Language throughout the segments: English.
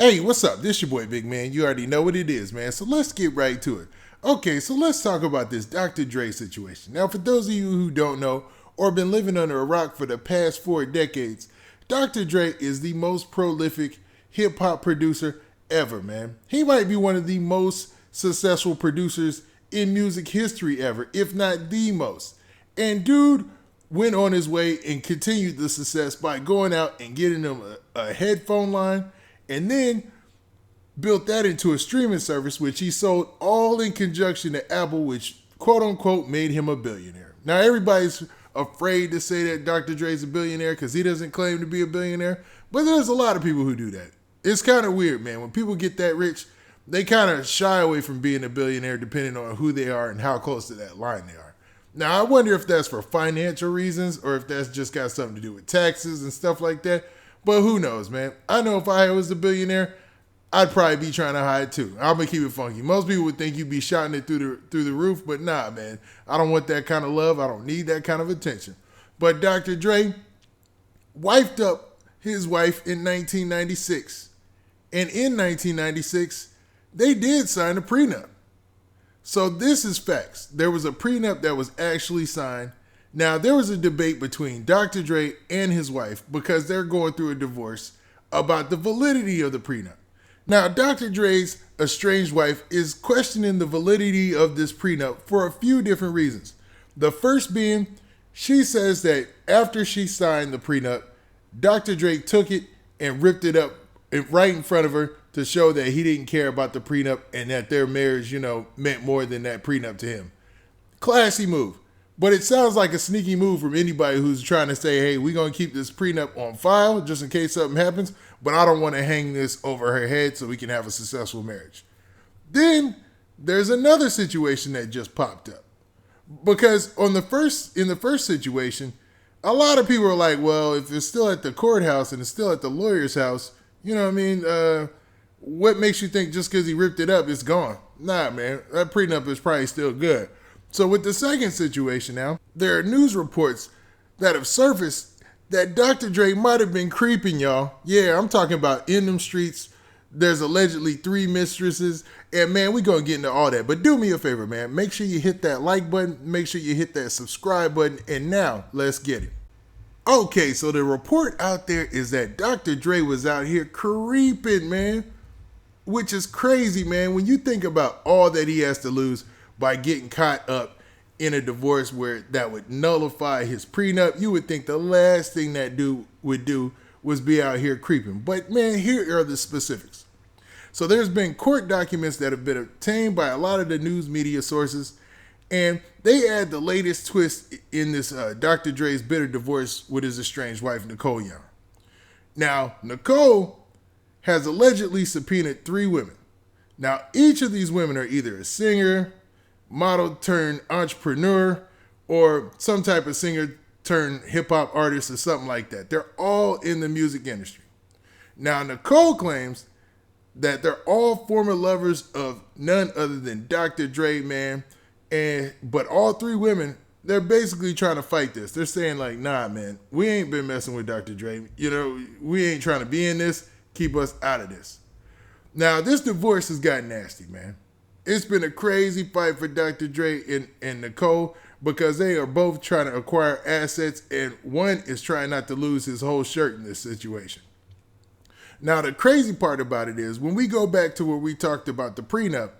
Hey, what's up? This your boy Big Man. You already know what it is, man. So let's get right to it. Okay, so let's talk about this Dr. Dre situation. Now, for those of you who don't know or been living under a rock for the past 4 decades, Dr. Dre is the most prolific hip hop producer ever, man. He might be one of the most successful producers in music history ever, if not the most. And dude went on his way and continued the success by going out and getting him a headphone line and then built that into a streaming service, which he sold all in conjunction to Apple, which quote unquote made him a billionaire. Now, everybody's afraid to say that Dr. Dre's a billionaire because he doesn't claim to be a billionaire, but there's a lot of people who do that. It's kind of weird, man. When people get that rich, they kind of shy away from being a billionaire depending on who they are and how close to that line they are. Now, I wonder if that's for financial reasons or if that's just got something to do with taxes and stuff like that. But who knows, man? I know if I was a billionaire, I'd probably be trying to hide too. I'm gonna keep it funky. Most people would think you'd be shouting it through the roof, but nah, man. I don't want that kind of love. I don't need that kind of attention. But Dr. Dre wifed up his wife in 1996. And in 1996, they did sign a prenup. So this is facts. There was a prenup that was actually signed. Now, there was a debate between Dr. Dre and his wife because they're going through a divorce about the validity of the prenup. Now, Dr. Dre's estranged wife is questioning the validity of this prenup for a few different reasons. The first being, she says that after she signed the prenup, Dr. Dre took it and ripped it up right in front of her to show that he didn't care about the prenup and that their marriage, meant more than that prenup to him. Classy move. But it sounds like a sneaky move from anybody who's trying to say, hey, we're going to keep this prenup on file just in case something happens, but I don't want to hang this over her head so we can have a successful marriage. Then there's another situation that just popped up. Because in the first situation, a lot of people are like, well, if it's still at the courthouse and it's still at the lawyer's house, what makes you think just because he ripped it up, it's gone? Nah, man, that prenup is probably still good. So with the second situation now, there are news reports that have surfaced that Dr. Dre might have been creeping, y'all. Yeah, I'm talking about in them streets. There's allegedly 3 mistresses. And man, we're going to get into all that. But do me a favor, man. Make sure you hit that like button. Make sure you hit that subscribe button. And now, let's get it. Okay, so the report out there is that Dr. Dre was out here creeping, man. Which is crazy, man. When you think about all that he has to lose by getting caught up in a divorce where that would nullify his prenup, you would think the last thing that dude would do was be out here creeping. But man, here are the specifics. So there's been court documents that have been obtained by a lot of the news media sources, and they add the latest twist in this Dr. Dre's bitter divorce with his estranged wife, Nicole Young. Now, Nicole has allegedly subpoenaed 3 women. Now, each of these women are either a singer, model turned entrepreneur, or some type of singer turned hip hop artist or something like that. They're all in the music industry. Now, Nicole claims that they're all former lovers of none other than Dr. Dre, man. But all 3 women, they're basically trying to fight this. They're saying like, nah, man, we ain't been messing with Dr. Dre. We ain't trying to be in this. Keep us out of this. Now, this divorce has gotten nasty, man. It's been a crazy fight for Dr. Dre and Nicole because they are both trying to acquire assets, and one is trying not to lose his whole shirt in this situation. Now, the crazy part about it is when we go back to where we talked about the prenup,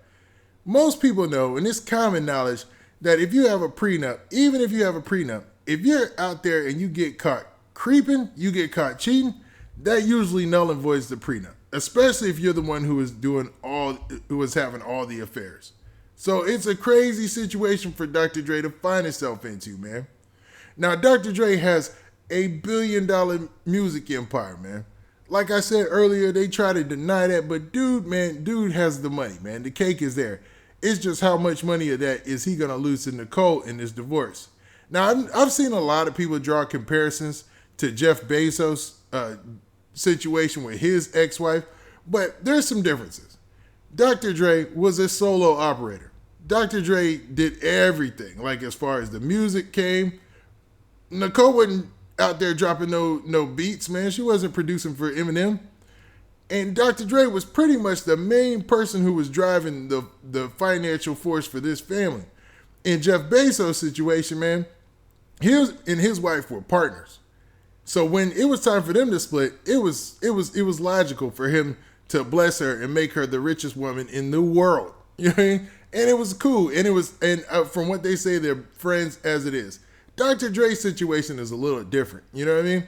most people know, and it's common knowledge, that if you have a prenup, even if you have a prenup, if you're out there and you get caught creeping, you get caught cheating, that usually null and voids the prenup, especially if you're the one who was having all the affairs. So it's a crazy situation for Dr. Dre to find himself into, man. Now, Dr. Dre has $1 billion music empire, man. Like I said earlier, they try to deny that, but dude has the money, man. The cake is there. It's just how much money of that is he going to lose to Nicole in this divorce. Now, I've seen a lot of people draw comparisons to Jeff Bezos' situation with his ex-wife, but there's some differences. Dr. Dre was a solo operator. Dr. Dre did everything, like as far as the music came. Nicole wasn't out there dropping no beats, man. She wasn't producing for Eminem. And Dr. Dre was pretty much the main person who was driving the financial force for this family. In Jeff Bezos' situation, man, he and his wife were partners. So when it was time for them to split, it was logical for him to bless her and make her the richest woman in the world. You know what I mean? And it was cool. And from what they say, they're friends as it is. Dr. Dre's situation is a little different. You know what I mean?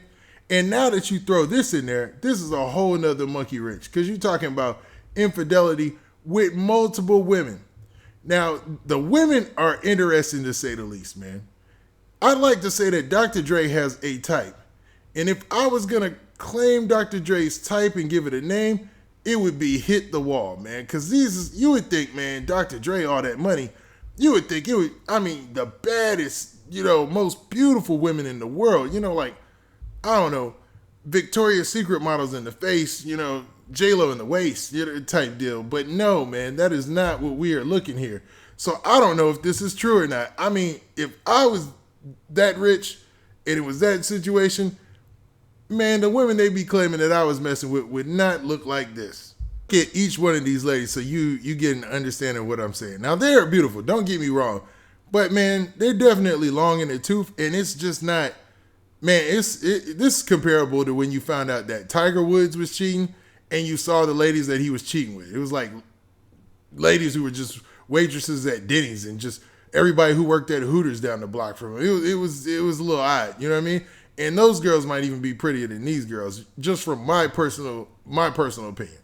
And now that you throw this in there, this is a whole nother monkey wrench, because you're talking about infidelity with multiple women. Now, the women are interesting to say the least, man. I'd like to say that Dr. Dre has a type. And if I was going to claim Dr. Dre's type and give it a name, it would be Hit the Wall, man. Because you would think, man, Dr. Dre, all that money, you would think the baddest, most beautiful women in the world, like, I don't know, Victoria's Secret models in the face, J-Lo in the waist, type deal. But no, man, that is not what we are looking here. So I don't know if this is true or not. I mean, if I was that rich and it was that situation, man, the women they be claiming that I was messing with would not look like this. Get each one of these ladies so you get an understanding of what I'm saying. Now, they're beautiful, don't get me wrong. But, man, they're definitely long in the tooth, and it's just not... Man, this is comparable to when you found out that Tiger Woods was cheating and you saw the ladies that he was cheating with. It was like ladies who were just waitresses at Denny's and just everybody who worked at Hooters down the block from him. It was a little odd, you know what I mean? And those girls might even be prettier than these girls, just from my personal opinion.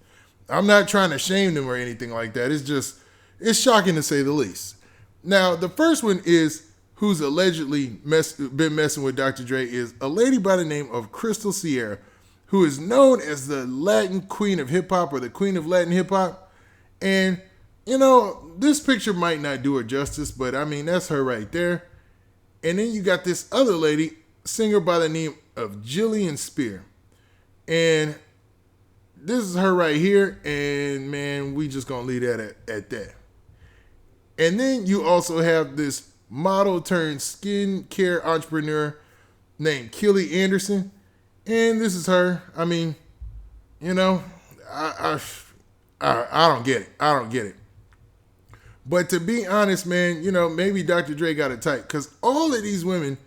I'm not trying to shame them or anything like that. It's shocking to say the least. Now, the first one is, who's allegedly been messing with Dr. Dre, is a lady by the name of Crystal Sierra, who is known as the Latin queen of hip hop, or the queen of Latin hip hop. And, this picture might not do her justice, but I mean, that's her right there. And then you got this other lady, singer by the name of Jillian Spear. And this is her right here. And man, we just gonna leave that at that. And then you also have this model turned skincare entrepreneur named Kelly Anderson. And this is her. I mean, I don't get it. I don't get it. But to be honest, man, maybe Dr. Dre got it tight, because all of these women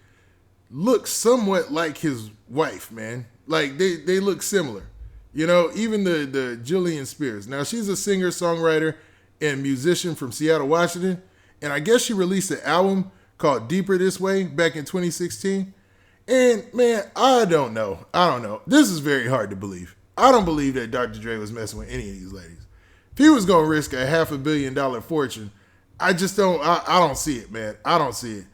look somewhat like his wife, man. Like they look similar. Even the Jillian Spears. Now, she's a singer, songwriter, and musician from Seattle, Washington. And I guess she released an album called Deeper This Way back in 2016. And man, I don't know. This is very hard to believe. I don't believe that Dr. Dre was messing with any of these ladies. If he was going to risk a $500 million fortune, I don't see it, man. I don't see it.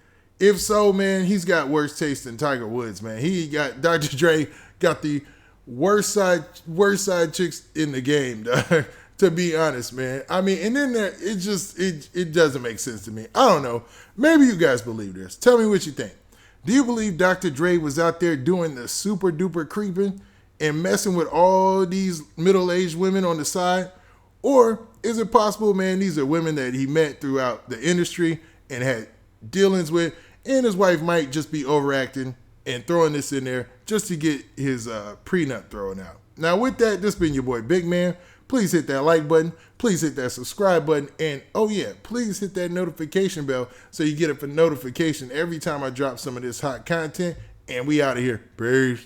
If so, man, he's got worse taste than Tiger Woods, man. Dr. Dre got the worst side chicks in the game, dog. To be honest, man. I mean, and then it doesn't make sense to me. I don't know. Maybe you guys believe this. Tell me what you think. Do you believe Dr. Dre was out there doing the super duper creeping and messing with all these middle-aged women on the side? Or is it possible, man, these are women that he met throughout the industry and had dealings with, and his wife might just be overacting and throwing this in there just to get his prenup thrown out? Now, with that, this has been your boy Big Man. Please hit that like button. Please hit that subscribe button. And, oh yeah, please hit that notification bell so you get a notification every time I drop some of this hot content. And we out of here. Peace.